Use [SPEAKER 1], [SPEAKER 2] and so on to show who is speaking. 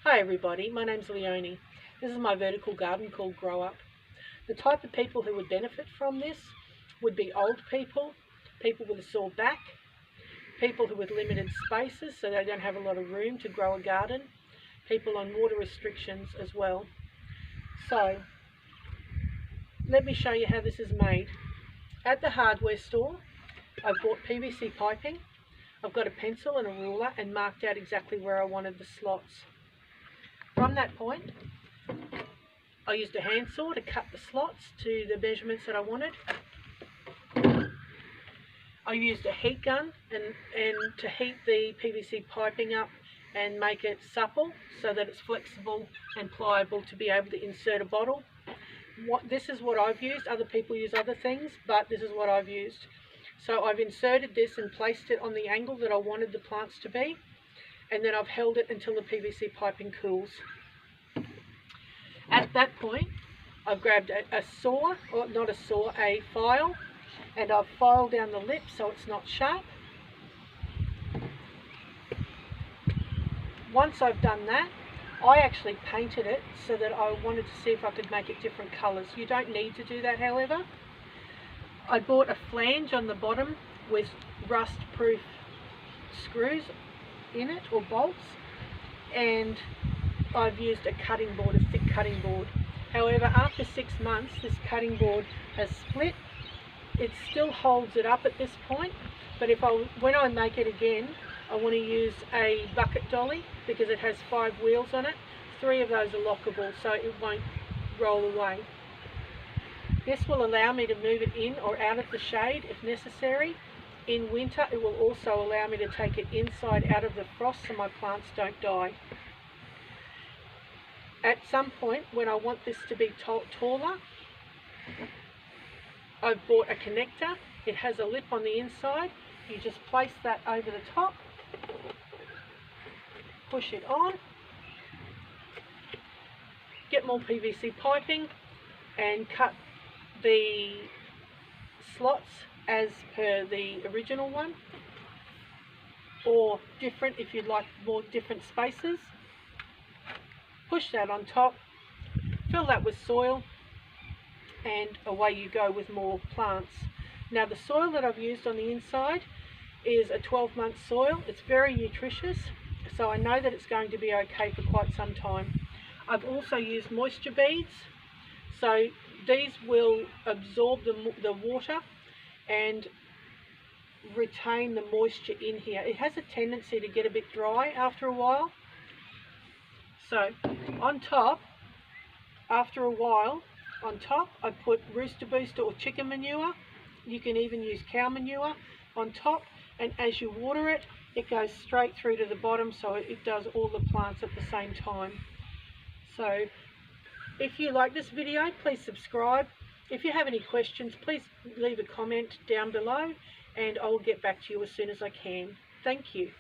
[SPEAKER 1] Hi everybody, my name's Leonie. This is my vertical garden called Grow Up. The type of people who would benefit from this would be old people, people with a sore back, people who with limited spaces so they don't have a lot of room to grow a garden, people on water restrictions as well. So, let me show you how this is made. At the hardware store, I've bought PVC piping. I've got a pencil and a ruler and marked out exactly where I wanted the slots. From that point, I used a handsaw to cut the slots to the measurements that I wanted. I used a heat gun and to heat the PVC piping up and make it supple so that it's flexible and pliable to be able to insert a bottle. This is what I've used. Other people use other things, but this is what I've used. So I've inserted this and placed it on the angle that I wanted the plants to be, and then I've held it until the PVC piping cools. At that point, I've grabbed a saw, or not a saw, a file, and I've filed down the lip so it's not sharp. Once I've done that, I actually painted it so that I wanted to see if I could make it different colours. You don't need to do that, however. I bought a flange on the bottom with rust-proof screws in it, or bolts, and I've used a cutting board, a thick cutting board. However, after 6 months, this cutting board has split. It still holds it up at this point, but when I make it again, I want to use a bucket dolly because it has 5 wheels on it. 3 of those are lockable, so it won't roll away. This will allow me to move it in or out of the shade if necessary. In winter, it will also allow me to take it inside out of the frost so my plants don't die. At some point, when I want this to be taller, I've bought a connector. It has a lip on the inside. You just place that over the top, push it on, get more PVC piping, and cut the slots as per the original one, or different if you'd like more different spaces. Push that on top, fill that with soil, and away you go with more plants. Now the soil that I've used on the inside is a 12-month soil. It's very nutritious, so I know that it's going to be okay for quite some time. I've also used moisture beads, so these will absorb the water and retain the moisture in here. It has a tendency to get a bit dry after a while. So on top, after a while, on top I put rooster booster or chicken manure. You can even use cow manure on top, and as you water it, it goes straight through to the bottom, so it does all the plants at the same time. So if you like this video, please subscribe. If you have any questions, please leave a comment down below and I'll get back to you as soon as I can. Thank you.